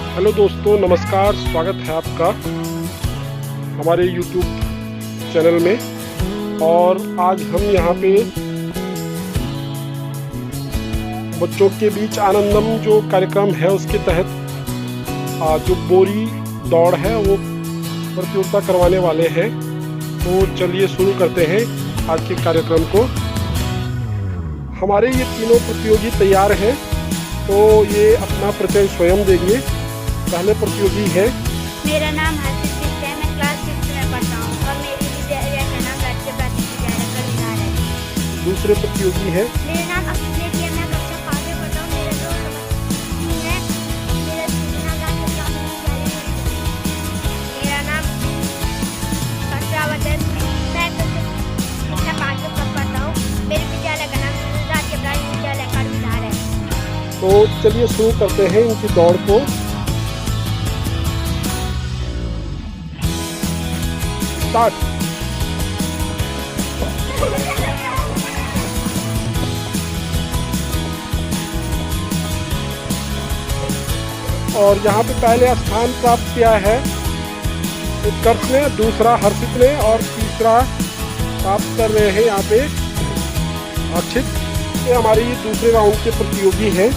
Hello दोस्तों, नमस्कार। स्वागत है आपका हमारे YouTube चैनल में। और आज हम यहाँ पे बच्चों के बीच आनंदम जो कार्यक्रम है उसके तहत जो बोरी दौड़ है वो प्रतियोगिता करवाने वाले हैं। तो चलिए शुरू करते हैं आज के कार्यक्रम को। हमारे ये तीनों प्रतियोगी तैयार हैं, तो ये अपना परिचय स्वयं देंगे। पहले प्रतियोगी है। मेरा नाम हर्षित है, मैं क्लास 6 में पढ़ता हूँ और मेरी विद्यालय का नाम राज्य प्राथमिक विद्यालय कलिधार है। दूसरे प्रतियोगी है। मेरा नाम अक्षय है, मैं कक्षा 5 में पढ़ता हूँ। मेरा रोल नंबर 3 है। मेरा नाम राज्य प्राथमिक विद्यालय कलिधार है। मेरा नाम हर्षावतन, मैं कक्षा 5 में पढ़ता हूँ। मेरे विद्यालय का नाम राज्य प्राथमिक विद्यालय कलिधार है। तो चलिए शुरू करते हैं इनकी दौड़ को। स्टार्ट। और यहाँ पे पहले स्थान प्राप्त किया है उत्कर्ष ने, दूसरा हर्षित ने और तीसरा प्राप्त कर रहे हैं यहाँ पे अक्षित। ये हमारी दूसरे राउंड के प्रतियोगी हैं।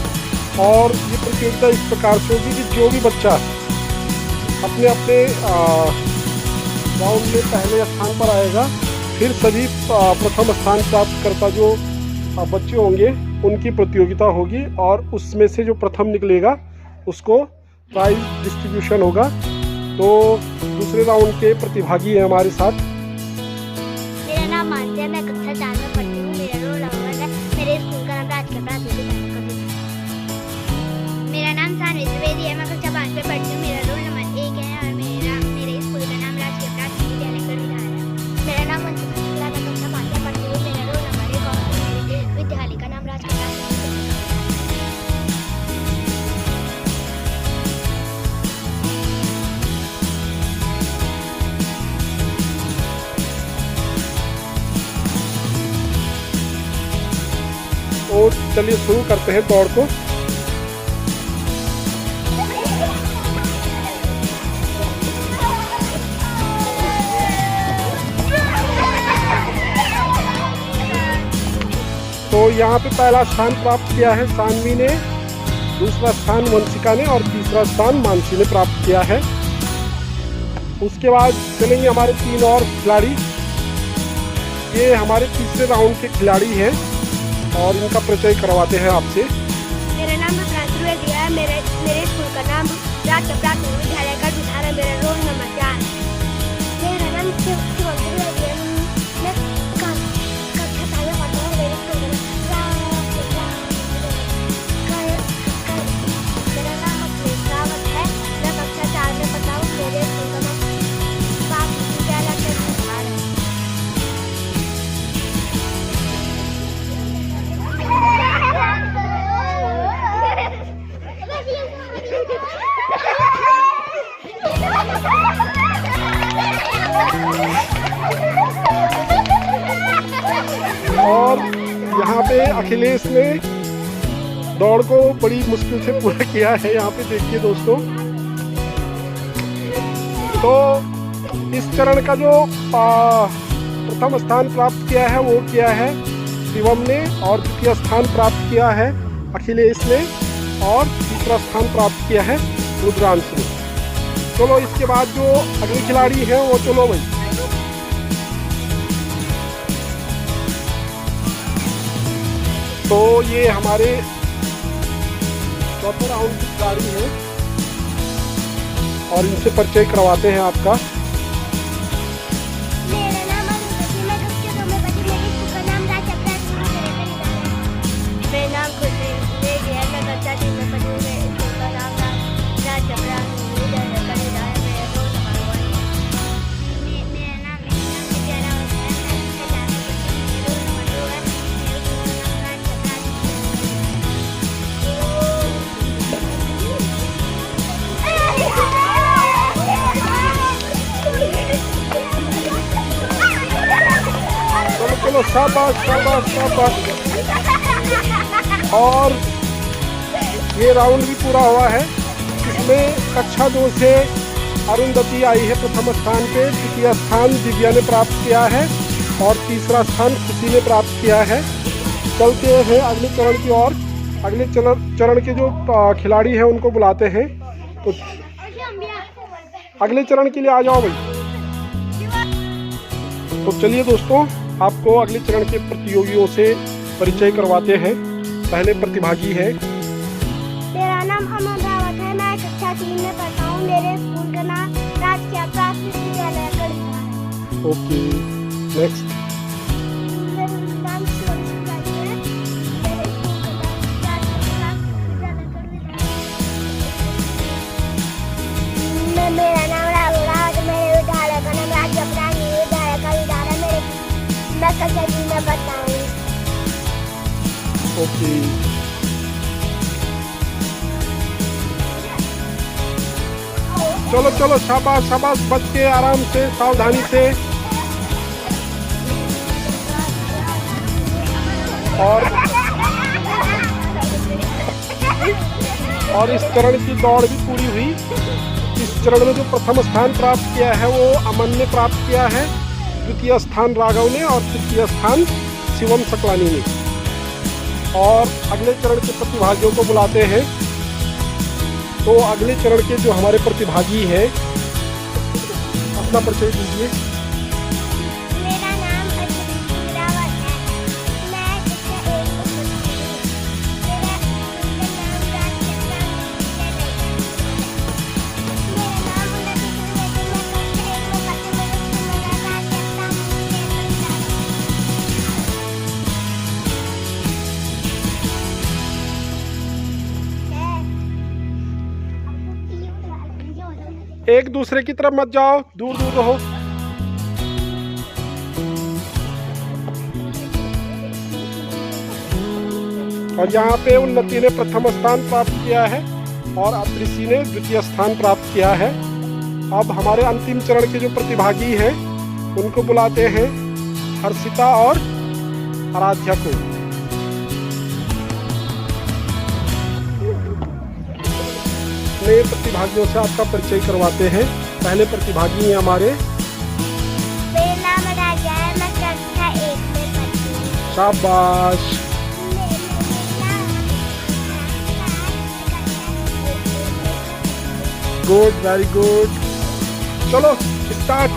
और ये प्रतियोगिता इस प्रकार से होगी कि जो भी बच्चा अपने अपने राउंड में पहले स्थान पर आएगा, फिर सभी प्रथम स्थान प्राप्त करता जो बच्चे होंगे उनकी प्रतियोगिता होगी और उसमें से जो प्रथम निकलेगा उसको प्राइज डिस्ट्रीब्यूशन होगा। तो दूसरे राउंड के प्रतिभागी हैं हमारे साथ। मेरा नाम मानसी है, मैं कक्षा 4 में पढ़ती हूँ। मेरा रोल नंबर है, मेरे स्कूल का नाम राजकीय प्राथमिक विद्यालय कलिधार। मेरा नाम सानवी त्रिवेदी है, मैं कक्षा 5 में पढ़ती हूँ। मेरा रोल नंबर 1 है और मेरे स्कूल का नाम राजकीय प्राथमिक विद्यालय कलिधार है। मेरा नाम अंशु शुक्ला, मैं कक्षा 5 में पढ़ती हूँ। मेरा रोल नंबर 1 और मेरे विद्यालय का नाम राजकीय प्राथमिक विद्यालय। तो चलिए शुरू करते हैं दौड़ को। तो यहाँ पे पहला स्थान प्राप्त किया है सानवी ने, दूसरा स्थान वंशिका ने और तीसरा स्थान मानसी ने प्राप्त किया है। उसके बाद चलेंगे हमारे 3 और खिलाड़ी। ये हमारे तीसरे राउंड के खिलाड़ी हैं और इनका परिचय करवाते हैं आपसे। मेरा नाम प्रांशु है, मेरे स्कूल का नाम राज्य प्राथमिक विद्यालय कलिधार है। मेरा रोल नंबर 4 है। मेरा नाम शिवंगी है, मैं कक्षा 4 में पढ़ता हूँ। मेरे स्कूल का मेरा नाम अखिलेश रावत है, मैं कक्षा 4 में पढ़ता हूँ। मेरे स्कूल का नाम प्राथमिक विद्यालय कलिधार है। और यहाँ पे अखिलेश ने दौड़ को बड़ी मुश्किल से पूरा किया है। यहाँ पे देखिए दोस्तों, तो इस चरण का जो प्रथम स्थान प्राप्त किया है वो किया है शिवम ने और द्वितीय स्थान प्राप्त किया है अखिलेश ने और तीसरा स्थान प्राप्त किया है रुद्रांश ने। चलो इसके बाद जो अगले खिलाड़ी हैं वो चलो भाई। तो ये हमारे चौथे राउंड की खिलाड़ी है और इनसे परिचय करवाते हैं आपका। मेरा नाम अनुष्का, मैं कक्षा 2 में पढ़ती हूँ। मेरे स्कूल का नाम राज्य प्राथमिक विद्यालय कलिधार है। मेरा नाम खुशी है, मैं कक्षा 3 में पढ़ती हूँ। मेरे स्कूल का नाम राज्य प्राथमिक विद्यालय कलिधार है। मेरा रोल नंबर 1 है। मेरा नाम विद्या रावत है, मैं कक्षा 4 में पढ़ती हूँ। मेरा रोल नंबर 2 है। मेरे स्कूल का नाम राज्य प्राथमिक चलो शाबाश शाबाश शाबाश। और ये राउंड भी पूरा हुआ है। इसमें कक्षा 2 से अरुंधति आई है प्रथम स्थान पे, द्वितीय स्थान दिव्या ने प्राप्त किया है और तीसरा स्थान खुशी ने प्राप्त किया है। चलते हैं अगले चरण की ओर। अगले चरण के जो खिलाड़ी हैं उनको बुलाते हैं। तो अगले चरण के लिए आ जाओ भाई। तो चलिए दोस्तों, आपको अगले चरण के प्रतियोगियों से परिचय करवाते हैं। पहले प्रतिभागी है। मेरा नाम अमन रावत है, मैं कक्षा 3 में पढ़ता हूँ। मेरे स्कूल का नाम राजकीय प्राथमिक विद्यालय गढ़वा है। Okay, next. मेरा नाम शिवम सिंह है, मेरे स्कूल का नाम राजकीय प्राथमिक विद्यालय गढ़वा है। मेरा नाम राहुल रावत है, मेरे विद्यालय का नाम राजकीय प्राथमिक विद्यालय गढ़वा है। मैं कक्षा 3 में पढ़ता हूँ। ओके, चलो चलो, शाबाश शाबाश, बच के आराम से सावधानी से। और इस चरण की दौड़ भी पूरी हुई। इस चरण में जो प्रथम स्थान प्राप्त किया है वो अमन ने प्राप्त किया है, द्वितीय स्थान राघव ने और तृतीय स्थान शिवम सकलानी ने। और अगले चरण के प्रतिभागियों को बुलाते हैं। तो अगले चरण के जो हमारे प्रतिभागी हैं, अपना परिचय दीजिए। मेरा नाम अश्विनी रावत है, मैं कक्षा 1 में पढ़ती हूँ। मेरा नाम राजकीय प्राथमिक विद्यालय है। मेरा नाम उन्नति त्रिवेदी, मैं कक्षा 1 में पढ़ती हूँ। मेरा राजकीय प्राथमिक विद्यालय। एक दूसरे की तरफ मत जाओ, दूर दूर रहो। और यहाँ पे उन्नति ने प्रथम स्थान प्राप्त किया है और अदृषि ने द्वितीय स्थान प्राप्त किया है। अब हमारे अंतिम चरण के जो प्रतिभागी हैं उनको बुलाते हैं, हर्षिता और आराध्या को। नए प्रतिभागियों से आपका परिचय करवाते हैं। पहले प्रतिभागी हैं हमारे। मेरा नाम राजा है, मैं कक्षा 1 में पढ़ती हूँ। शाबाश, गुड, वेरी गुड। चलो स्टार्ट।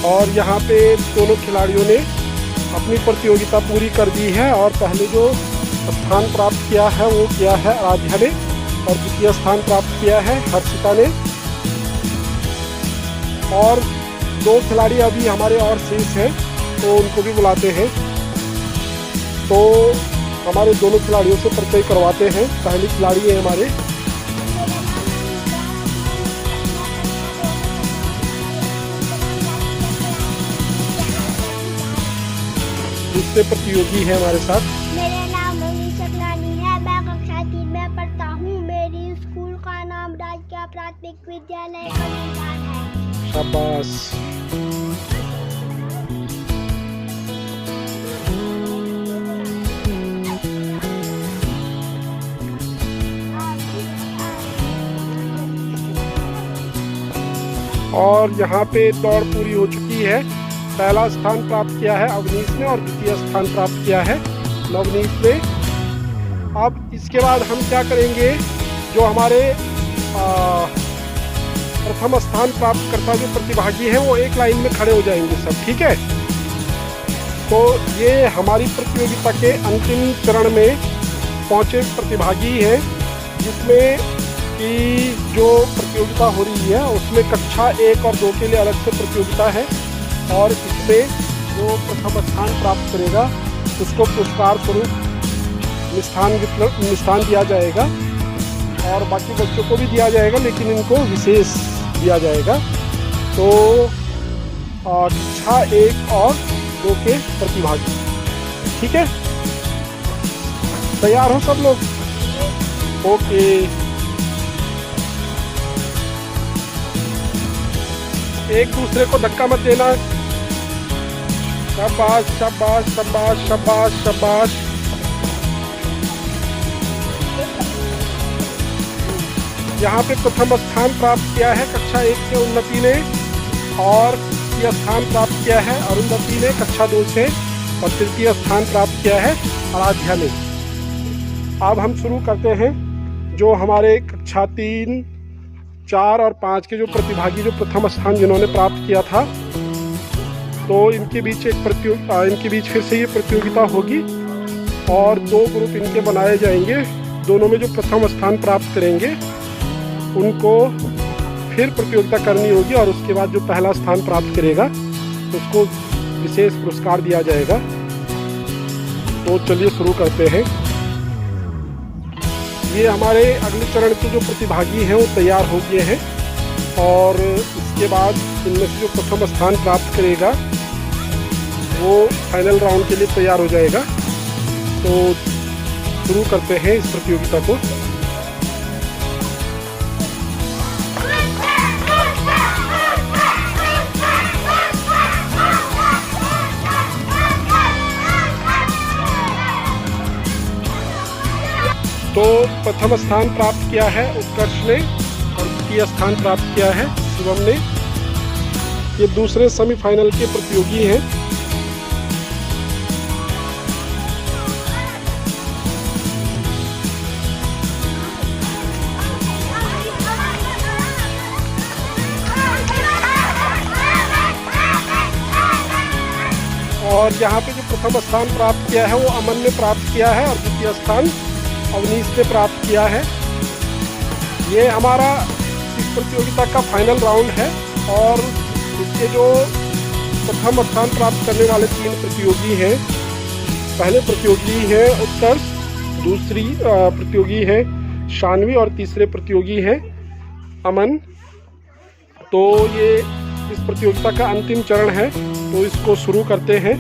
और यहाँ पे दोनों खिलाड़ियों ने अपनी प्रतियोगिता पूरी कर दी है और पहले जो स्थान प्राप्त किया है वो किया है आराध्या ने और द्वितीय स्थान प्राप्त किया है हर्षिता ने। और 2 खिलाड़ी अभी हमारे और शेष हैं, तो उनको भी बुलाते हैं। तो हमारे दोनों खिलाड़ियों से परिचय करवाते हैं। पहली खिलाड़ी है हमारे दूसरे प्रतियोगी है हमारे साथ। मेरा नाम मनीष सकलानी है, मैं कक्षा 3 में पढ़ता हूँ। मेरी स्कूल का नाम राजकीय प्राथमिक विद्यालय गढ़वा है। शाबाश। और यहाँ पे दौड़ पूरी हो चुकी है। पहला स्थान प्राप्त किया है अवनीश ने और द्वितीय स्थान प्राप्त किया है नवनीत ने। अब इसके बाद हम क्या करेंगे, जो हमारे प्रथम स्थान प्राप्त करता जो प्रतिभागी हैं वो एक लाइन में खड़े हो जाएंगे सब, ठीक है। तो ये हमारी प्रतियोगिता के अंतिम चरण में पहुँचे प्रतिभागी हैं, जिसमें कि जो प्रतियोगिता हो रही है उसमें कक्षा 1 और 2 के लिए अलग से प्रतियोगिता है और इसमें जो प्रथम स्थान प्राप्त करेगा उसको पुरस्कार स्वरूप मिष्ठान दिया जाएगा और बाकी बच्चों को भी दिया जाएगा, लेकिन इनको विशेष दिया जाएगा। तो कक्षा 1 और 2 के प्रतिभागी, ठीक है, तैयार हो सब लोग। ओके, एक दूसरे को धक्का मत देना। शाबाश शाबाश शाबाश शाबाश शाबाश। यहाँ पे प्रथम स्थान प्राप्त किया है कक्षा 1 से उन्नति ने, और द्वितीय स्थान प्राप्त किया है अरुंधति ने कक्षा 2 से, और तृतीय स्थान प्राप्त किया है आराध्या ने। अब हम शुरू करते हैं जो हमारे कक्षा 3, 4 और 5 के जो प्रतिभागी जो प्रथम स्थान जिन्होंने प्राप्त किया था, तो इनके बीच इनके बीच फिर से ये प्रतियोगिता होगी और 2 ग्रुप इनके बनाए जाएंगे। दोनों में जो प्रथम स्थान प्राप्त करेंगे उनको फिर प्रतियोगिता करनी होगी, और उसके बाद जो पहला स्थान प्राप्त करेगा उसको विशेष पुरस्कार दिया जाएगा। तो चलिए शुरू करते हैं। ये हमारे अगले चरण के जो प्रतिभागी हैं वो तैयार हो गए हैं, और इसके बाद इनमें से जो प्रथम स्थान प्राप्त करेगा वो फाइनल राउंड के लिए तैयार हो जाएगा। तो शुरू करते हैं इस प्रतियोगिता को। तो प्रथम स्थान प्राप्त किया है उत्कर्ष ने, और द्वितीय स्थान प्राप्त किया है शिवम ने। ये दूसरे सेमीफाइनल के प्रतियोगी हैं। और यहाँ पे जो प्रथम स्थान प्राप्त किया है वो अमन ने प्राप्त किया है, और द्वितीय स्थान अवनीश ने प्राप्त किया है। ये हमारा इस प्रतियोगिता का फाइनल राउंड है, और इसके जो प्रथम स्थान प्राप्त करने वाले 3 प्रतियोगी हैं, पहले प्रतियोगी है उत्कर्ष, दूसरी प्रतियोगी है शानवी, और तीसरे प्रतियोगी है अमन। तो ये इस प्रतियोगिता का अंतिम चरण है, तो इसको शुरू करते हैं।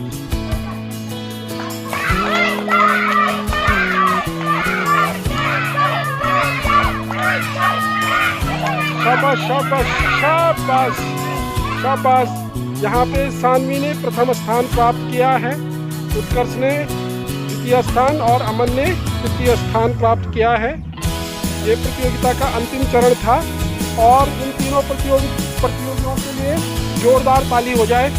शाबाश शाबाश शाबाश शाबाश। यहाँ पे सानवी ने प्रथम स्थान प्राप्त किया है, उत्कर्ष ने द्वितीय स्थान और अमन ने तृतीय स्थान प्राप्त किया है। ये प्रतियोगिता का अंतिम चरण था, और इन तीनों प्रतियोगियों के लिए जोरदार ताली हो जाए।